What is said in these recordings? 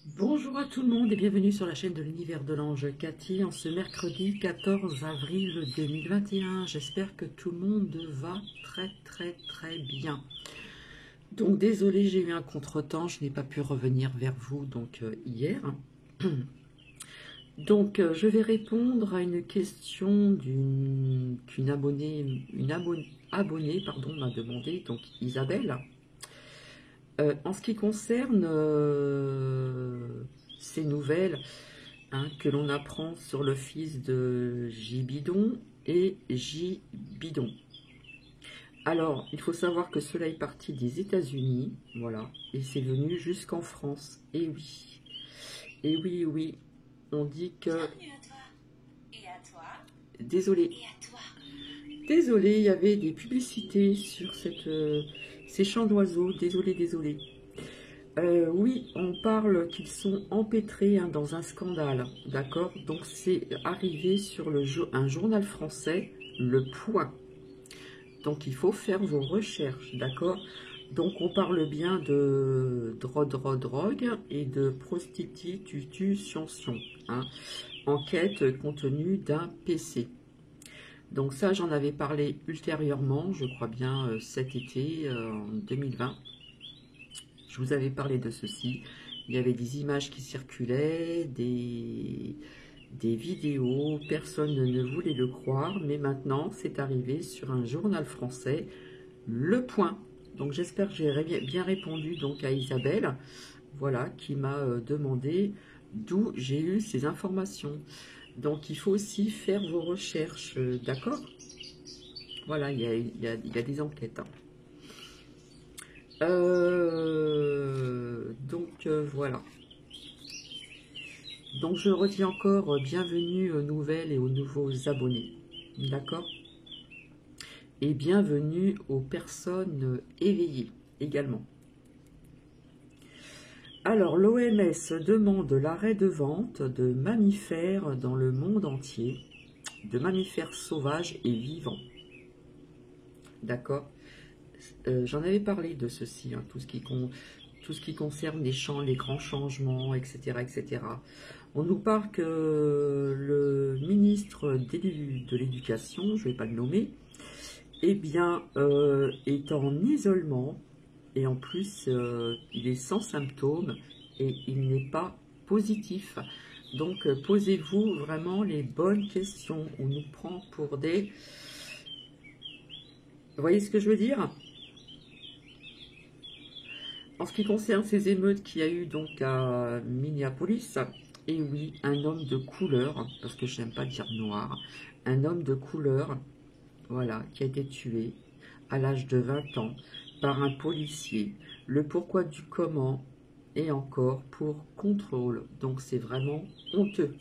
Bonjour à tout le monde et bienvenue sur la chaîne de l'univers de l'ange Cathy en ce mercredi 14 avril 2021. J'espère que tout le monde va très bien. Donc désolé, j'ai eu un contretemps, je n'ai pas pu revenir vers vous hier. Donc je vais répondre à une question qu'une abonnée m'a demandé, donc Isabelle. En ce qui concerne ces nouvelles que l'on apprend sur le fils de J. Bidon et J. Bidon. Alors, il faut savoir que cela est parti des États-Unis, voilà, et c'est venu jusqu'en France. Et oui, oui, on dit que... Désolé. Désolé, il y avait des publicités sur ces chants d'oiseaux. Désolé. Oui, on parle qu'ils sont empêtrés dans un scandale, d'accord? Donc c'est arrivé sur un journal français, Le Point. Donc il faut faire vos recherches, d'accord? Donc on parle bien de drogue et de prostitution, hein, enquête compte tenu d'un PC. Donc ça, j'en avais parlé ultérieurement, je crois bien cet été, en 2020. Je vous avais parlé de ceci. Il y avait des images qui circulaient, des vidéos, personne ne voulait le croire, mais maintenant c'est arrivé sur un journal français, Le Point. Donc j'espère que j'ai bien répondu donc à Isabelle, voilà, qui m'a demandé d'où j'ai eu ces informations. Donc il faut aussi faire vos recherches, d'accord? Voilà, il y a des enquêtes. Voilà. Donc je redis encore bienvenue aux nouvelles et aux nouveaux abonnés. D'accord? Et bienvenue aux personnes éveillées également. Alors l'OMS demande l'arrêt de vente de mammifères dans le monde entier, de mammifères sauvages et vivants. D'accord? J'en avais parlé de ceci, tout ce qui concerne les grands changements, etc. On nous parle que le ministre de l'Éducation, je ne vais pas le nommer, eh bien, est en isolement, et en plus, il est sans symptômes, et il n'est pas positif. Donc, posez-vous vraiment les bonnes questions. On nous prend pour des... Vous voyez ce que je veux dire? En ce qui concerne ces émeutes qu'il y a eu donc à Minneapolis, et oui, un homme de couleur, parce que je n'aime pas dire noir, un homme de couleur, voilà, qui a été tué à l'âge de 20 ans par un policier. Le pourquoi du comment et encore pour contrôle. Donc c'est vraiment honteux.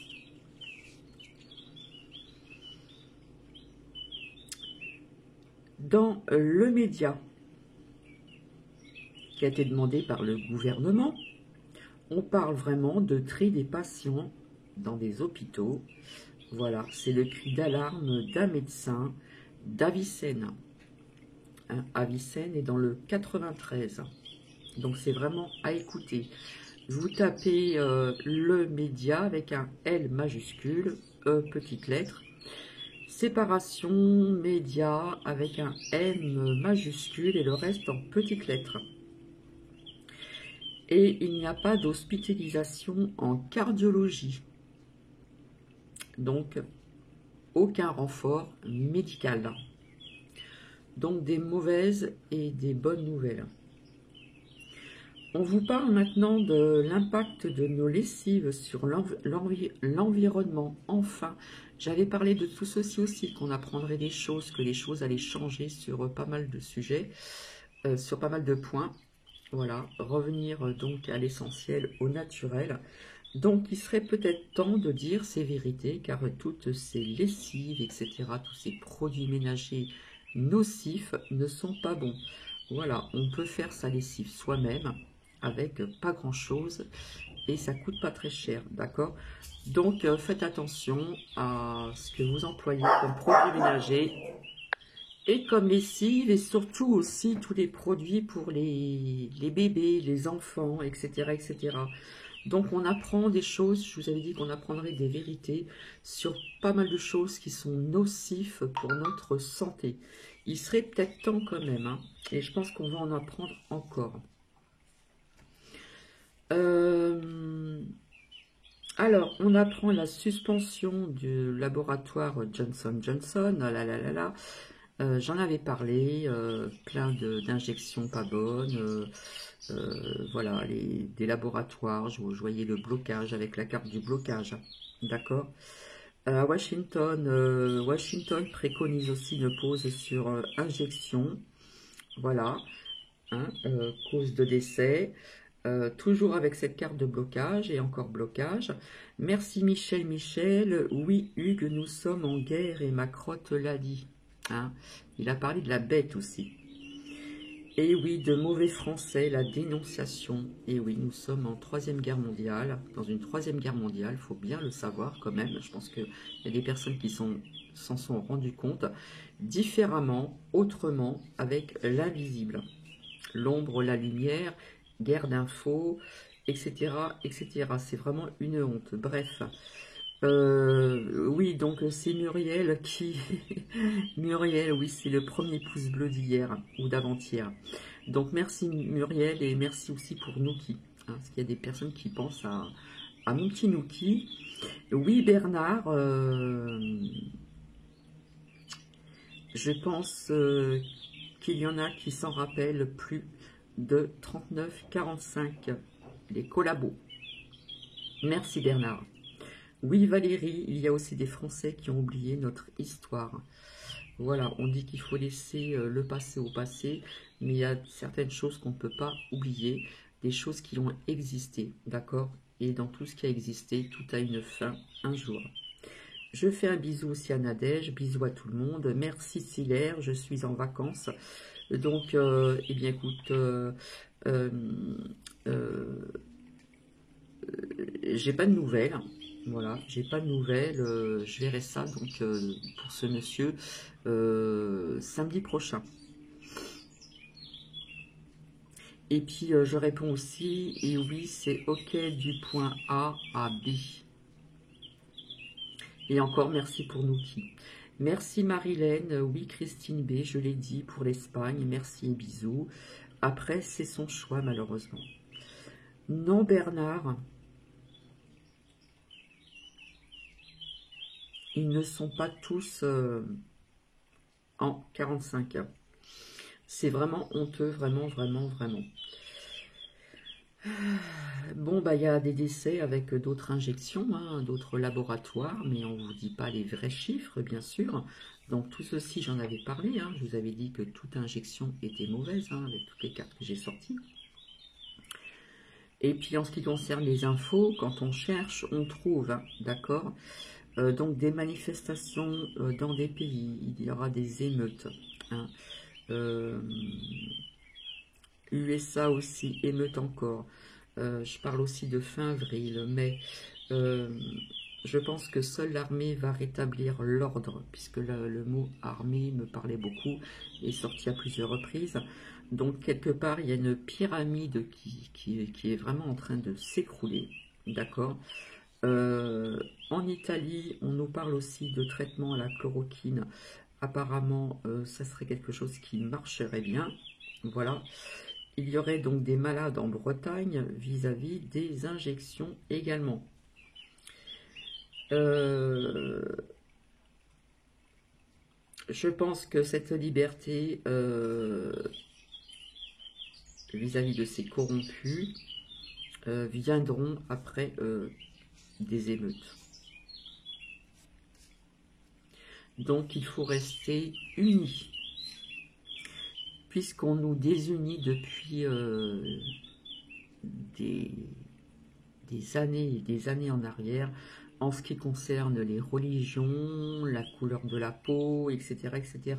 Dans le média qui a été demandé par le gouvernement, on parle vraiment de tri des patients dans des hôpitaux. Voilà, c'est le cri d'alarme d'un médecin d'Avicenne. Avicenne est dans le 93. Donc c'est vraiment à écouter. Vous tapez le média avec un L majuscule, E petite lettre. Séparation média avec un M majuscule et le reste en petites lettres. Et il n'y a pas d'hospitalisation en cardiologie. Donc, aucun renfort médical. Donc, des mauvaises et des bonnes nouvelles. On vous parle maintenant de l'impact de nos lessives sur l'environnement. Enfin, j'avais parlé de tout ceci aussi, qu'on apprendrait des choses, que les choses allaient changer sur pas mal de sujets, sur pas mal de points. Voilà, revenir donc à l'essentiel, au naturel. Donc, il serait peut-être temps de dire ces vérités, car toutes ces lessives, etc., tous ces produits ménagers nocifs ne sont pas bons. Voilà, on peut faire sa lessive soi-même avec pas grand-chose et ça coûte pas très cher, d'accord? Donc, faites attention à ce que vous employez comme produits ménagers et comme lessive, et surtout aussi tous les produits pour les bébés, les enfants, etc., etc. Donc on apprend des choses, je vous avais dit qu'on apprendrait des vérités sur pas mal de choses qui sont nocives pour notre santé. Il serait peut-être temps quand même, hein, et je pense qu'on va en apprendre encore. Alors, on apprend la suspension du laboratoire Johnson & Johnson, j'en avais parlé, plein d'injections pas bonnes, voilà, des laboratoires, je voyais le blocage avec la carte du blocage, d'accord. À Washington, Washington préconise aussi une pause sur injection, voilà, hein, cause de décès, toujours avec cette carte de blocage et encore blocage. Merci Michel, oui Hugues, nous sommes en guerre et ma crotte l'a dit, hein. Il a parlé de la bête aussi. Et oui, de mauvais français, la dénonciation. Et oui, nous sommes en troisième guerre mondiale, dans une troisième guerre mondiale, il faut bien le savoir quand même. Je pense qu'il y a des personnes qui s'en sont rendues compte différemment, autrement, avec l'invisible. L'ombre, la lumière, guerre d'infos, etc., etc. C'est vraiment une honte. Bref. Oui, donc c'est Muriel qui... Muriel, oui, c'est le premier pouce bleu d'hier ou d'avant-hier. Donc merci Muriel et merci aussi pour Nouki. Hein, parce qu'il y a des personnes qui pensent à mon petit Nouki. Oui Bernard, je pense qu'il y en a qui s'en rappellent plus de 39-45, les collabos. Merci Bernard. Oui Valérie, il y a aussi des Français qui ont oublié notre histoire. Voilà, on dit qu'il faut laisser le passé au passé, mais il y a certaines choses qu'on ne peut pas oublier, des choses qui ont existé, d'accord? Et dans tout ce qui a existé, tout a une fin, un jour. Je fais un bisou aussi à Nadège, bisous à tout le monde, merci Silaire, je suis en vacances, donc, eh bien écoute, j'ai pas de nouvelles. Voilà, j'ai pas de nouvelles. Je verrai ça donc pour ce monsieur samedi prochain. Et puis je réponds aussi, et oui, c'est OK du point A à B. Et encore merci pour Nouki. Merci Marilène, oui Christine B, je l'ai dit pour l'Espagne, merci et bisous. Après, c'est son choix malheureusement. Non Bernard, ils ne sont pas tous en 45. C'est vraiment honteux, vraiment, vraiment, vraiment. Bon, bah, il y a des décès avec d'autres injections, hein, d'autres laboratoires, mais on ne vous dit pas les vrais chiffres, bien sûr. Donc, tout ceci, j'en avais parlé. Hein, je vous avais dit que toute injection était mauvaise, hein, avec toutes les cartes que j'ai sorties. Et puis, en ce qui concerne les infos, quand on cherche, on trouve, hein, d'accord. Donc, des manifestations dans des pays, il y aura des émeutes, hein. USA aussi, émeute encore. Je parle aussi de fin avril, mais je pense que seule l'armée va rétablir l'ordre, puisque le mot armée me parlait beaucoup, est sorti à plusieurs reprises. Donc quelque part, il y a une pyramide qui est vraiment en train de s'écrouler, d'accord. En Italie, on nous parle aussi de traitement à la chloroquine. Apparemment, ça serait quelque chose qui marcherait bien, voilà. Il y aurait donc des malades en Bretagne vis-à-vis des injections également. Je pense que cette liberté vis-à-vis de ces corrompus viendront après des émeutes. Donc il faut rester unis. Puisqu'on nous désunit depuis des années et des années en arrière, en ce qui concerne les religions, la couleur de la peau, etc., etc.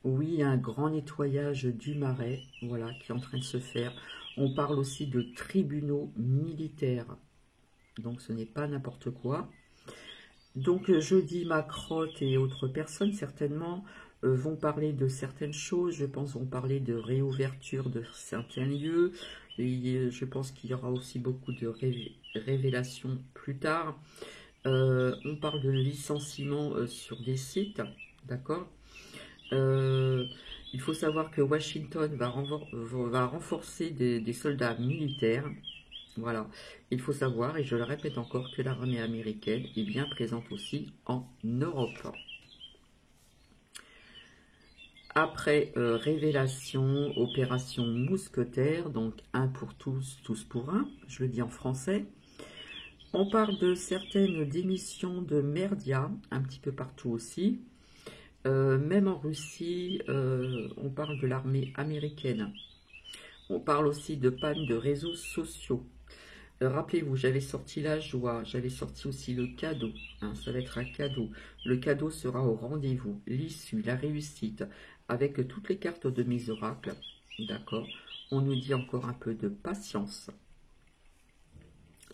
Oui, il y a un grand nettoyage du marais, voilà, qui est en train de se faire. On parle aussi de tribunaux militaires, donc ce n'est pas n'importe quoi. Donc je dis ma crotte et autres personnes certainement, vont parler de certaines choses, je pense vont parler de réouverture de certains lieux, et je pense qu'il y aura aussi beaucoup de révélations plus tard. On parle de licenciement sur des sites, d'accord. Il faut savoir que Washington va renforcer des soldats militaires. Voilà, il faut savoir, et je le répète encore, que l'armée américaine est bien présente aussi en Europe. Après révélation, opération mousquetaire, donc un pour tous, tous pour un, je le dis en français. On parle de certaines démissions de merdias, un petit peu partout aussi. Même en Russie, on parle de l'armée américaine. On parle aussi de panne de réseaux sociaux. Rappelez-vous, j'avais sorti la joie, j'avais sorti aussi le cadeau, hein, ça va être un cadeau. Le cadeau sera au rendez-vous, l'issue, la réussite, avec toutes les cartes de mes oracles, d'accord. On nous dit encore un peu de patience.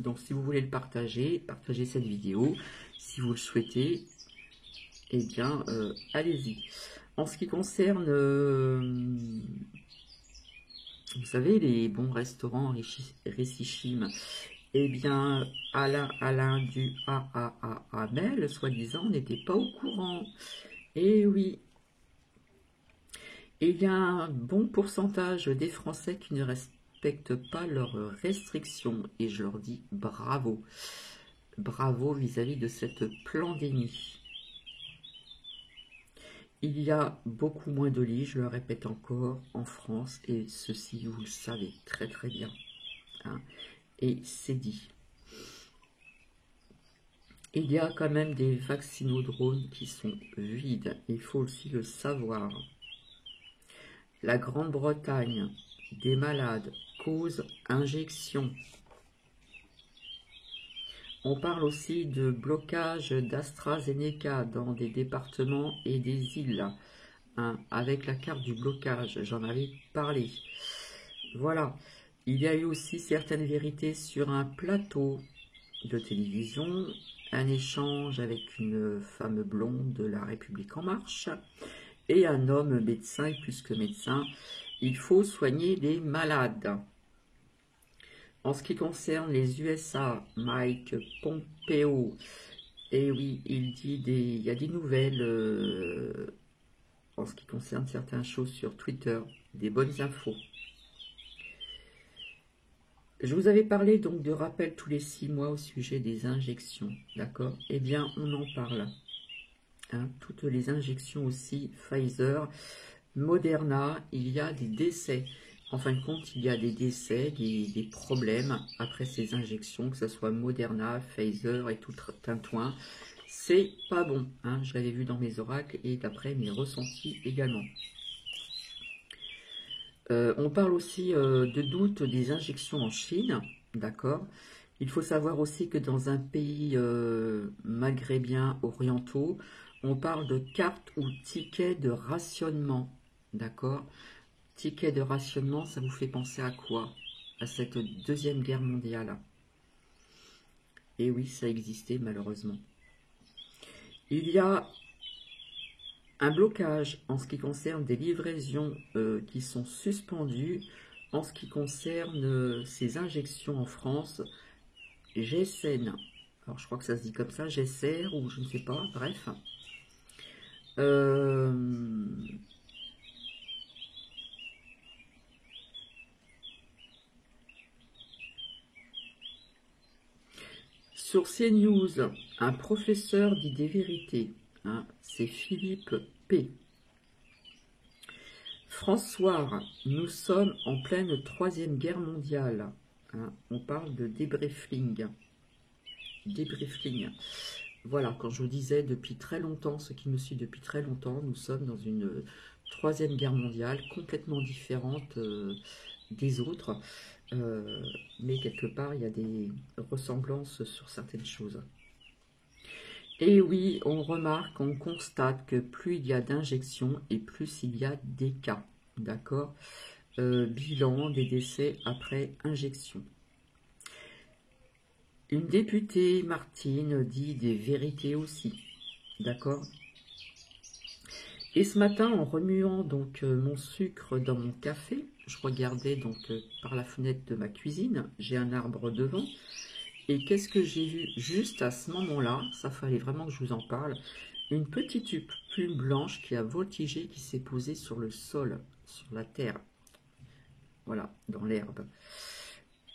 Donc si vous voulez le partager, partagez cette vidéo. Si vous le souhaitez, eh bien, allez-y. En ce qui concerne, vous savez, les bons restaurants richissimes, eh bien, Alain du Hamel, soi-disant, n'était pas au courant. Eh oui, il y a un bon pourcentage des Français qui ne respectent pas leurs restrictions, et je leur dis bravo. Bravo vis-à-vis de cette pandémie. Il y a beaucoup moins de lits, je le répète encore, en France, et ceci, vous le savez très très bien. Hein, et c'est dit. Il y a quand même des vaccinodromes qui sont vides, il faut aussi le savoir. La Grande-Bretagne, des malades, cause injection. On parle aussi de blocage d'AstraZeneca dans des départements et des îles. Hein, avec la carte du blocage, j'en avais parlé. Voilà, il y a eu aussi certaines vérités sur un plateau de télévision, un échange avec une femme blonde de La République En Marche et un homme médecin, et plus que médecin, il faut soigner les malades. En ce qui concerne les USA, Mike Pompeo, et oui, il y a des nouvelles en ce qui concerne certaines choses sur Twitter, des bonnes infos. Je vous avais parlé donc de rappel tous les 6 mois au sujet des injections, d'accord? Eh bien, on en parle. Hein, toutes les injections aussi, Pfizer, Moderna, il y a des décès. En fin de compte, il y a des décès, des problèmes après ces injections, que ce soit Moderna, Pfizer et tout tintouin. C'est pas bon, hein, je l'avais vu dans mes oracles et d'après mes ressentis également. On parle aussi de doute des injections en Chine, d'accord. Il faut savoir aussi que dans un pays maghrébien orientaux, on parle de cartes ou tickets de rationnement, d'accord. Ticket de rationnement, ça vous fait penser à quoi? À cette Deuxième Guerre mondiale. Et oui, ça existait malheureusement. Il y a un blocage en ce qui concerne des livraisons qui sont suspendues en ce qui concerne ces injections en France. Gessen, alors je crois que ça se dit comme ça, Gesser ou je ne sais pas, bref. Sur CNews, un professeur dit des vérités, hein, c'est Philippe P. François, nous sommes en pleine 3e guerre mondiale. Hein, on parle de débriefing. Débriefing. Voilà, quand je vous disais depuis très longtemps, ce qui me suit depuis très longtemps, nous sommes dans une 3e guerre mondiale complètement différente des autres. Mais quelque part, il y a des ressemblances sur certaines choses. Et oui, on remarque, on constate que plus il y a d'injections et plus il y a des cas, d'accord. Bilan des décès après injection. Une députée, Martine, dit des vérités aussi, d'accord. Et ce matin, en remuant donc mon sucre dans mon café, je regardais donc par la fenêtre de ma cuisine, j'ai un arbre devant, et qu'est-ce que j'ai vu juste à ce moment-là? Ça fallait vraiment que je vous en parle. Une petite plume blanche qui a voltigé, qui s'est posée sur le sol, sur la terre, voilà, dans l'herbe.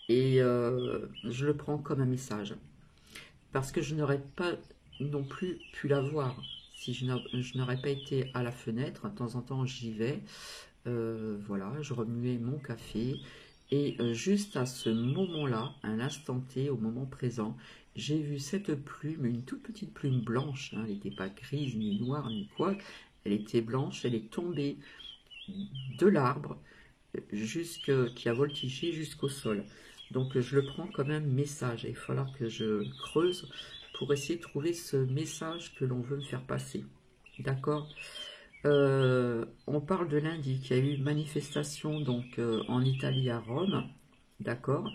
Et je le prends comme un message, parce que je n'aurais pas non plus pu la voir. Si je n'aurais pas été à la fenêtre, de temps en temps j'y vais, voilà, je remuais mon café, et juste à ce moment-là, à l'instant T, au moment présent, j'ai vu cette plume, une toute petite plume blanche, hein, elle n'était pas grise, ni noire, ni quoi, elle était blanche, elle est tombée de l'arbre, qui a voltigé jusqu'au sol. Donc je le prends comme un message, et il va falloir que je creuse pour essayer de trouver ce message que l'on veut me faire passer. D'accord? On parle de lundi, qu'il y a eu manifestation donc en Italie à Rome, d'accord.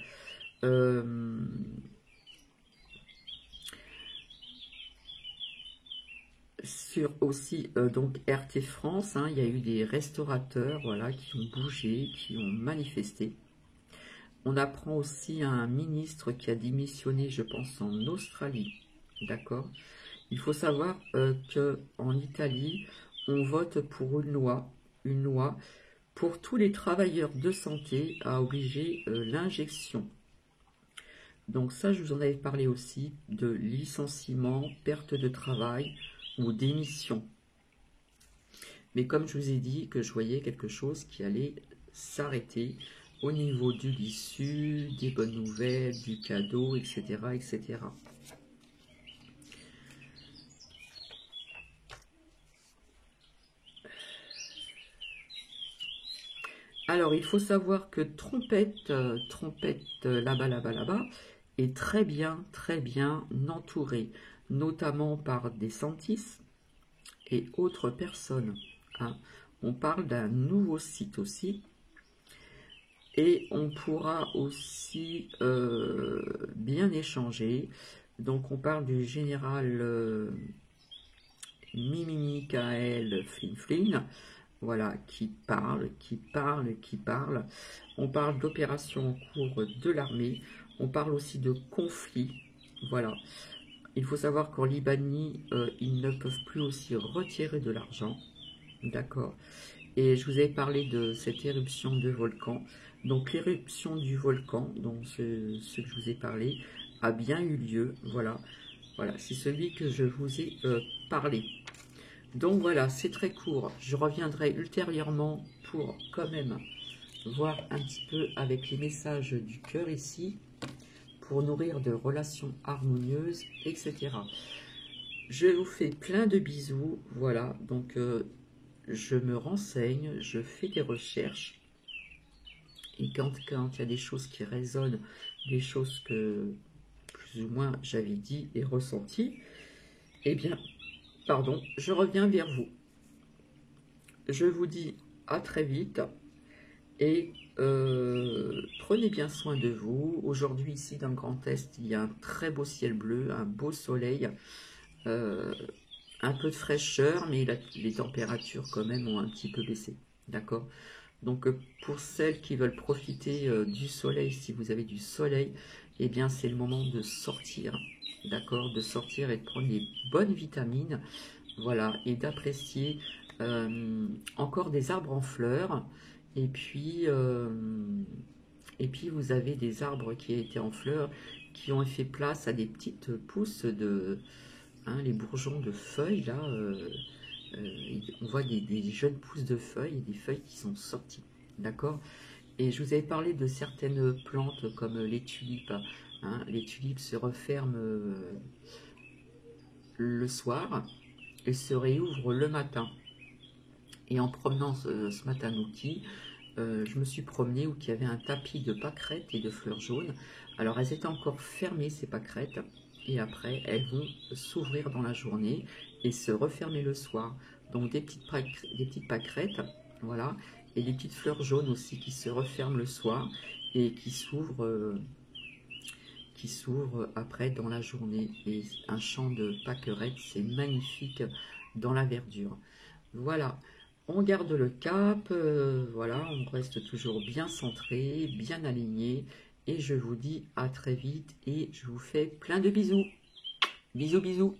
Sur aussi donc RT France, hein, il y a eu des restaurateurs, voilà, qui ont bougé, qui ont manifesté. On apprend aussi un ministre qui a démissionné, je pense, en Australie, d'accord. Il faut savoir qu'en Italie, on vote pour une loi pour tous les travailleurs de santé à obliger l'injection. Donc ça, je vous en avais parlé aussi, de licenciement, perte de travail ou démission. Mais comme je vous ai dit que je voyais quelque chose qui allait s'arrêter au niveau de l'issue, des bonnes nouvelles, du cadeau, etc., etc. Alors, il faut savoir que trompette, là-bas, là-bas, là-bas, est très bien entourée, notamment par des Santis et autres personnes, hein. On parle d'un nouveau site aussi, et on pourra aussi bien échanger. Donc, on parle du général Mimi Michael Flynn, voilà, qui parle. On parle d'opérations en cours de l'armée. On parle aussi de conflits. Voilà. Il faut savoir qu'en Libanie, ils ne peuvent plus aussi retirer de l'argent. D'accord. Et je vous avais parlé de cette éruption de volcan. Donc l'éruption du volcan, dont ce que je vous ai parlé, a bien eu lieu. Voilà. Voilà, c'est celui que je vous ai parlé. Donc voilà, c'est très court. Je reviendrai ultérieurement pour quand même voir un petit peu avec les messages du cœur ici, pour nourrir de relations harmonieuses, etc. Je vous fais plein de bisous. Voilà, donc je me renseigne, je fais des recherches. Et quand il y a des choses qui résonnent, des choses que plus ou moins j'avais dit et ressenti, eh bien, pardon, je reviens vers vous. Je vous dis à très vite et prenez bien soin de vous. Aujourd'hui, ici dans le Grand Est, il y a un très beau ciel bleu, un beau soleil, un peu de fraîcheur, mais les températures quand même ont un petit peu baissé. D'accord? Donc pour celles qui veulent profiter du soleil, si vous avez du soleil, eh bien c'est le moment de sortir. D'accord? De sortir et de prendre les bonnes vitamines. Voilà, et d'apprécier encore des arbres en fleurs. Et puis vous avez des arbres qui étaient en fleurs, qui ont fait place à des petites pousses de, hein, les bourgeons de feuilles, là, on voit des jeunes pousses de feuilles et des feuilles qui sont sorties, d'accord. Et je vous avais parlé de certaines plantes comme les tulipes, hein. Les tulipes se referment le soir et se réouvrent le matin. Et en promenant ce matin outil, je me suis promenée où il y avait un tapis de pâquerettes et de fleurs jaunes. Alors elles étaient encore fermées, ces pâquerettes, et après elles vont s'ouvrir dans la journée et se refermer le soir. Donc des petites pâquerettes, voilà, et des petites fleurs jaunes aussi qui se referment le soir et qui s'ouvrent après dans la journée. Et un champ de pâquerettes, c'est magnifique dans la verdure. Voilà, on garde le cap, voilà, on reste toujours bien centré, bien aligné. Et je vous dis à très vite et je vous fais plein de bisous. Bisous, bisous.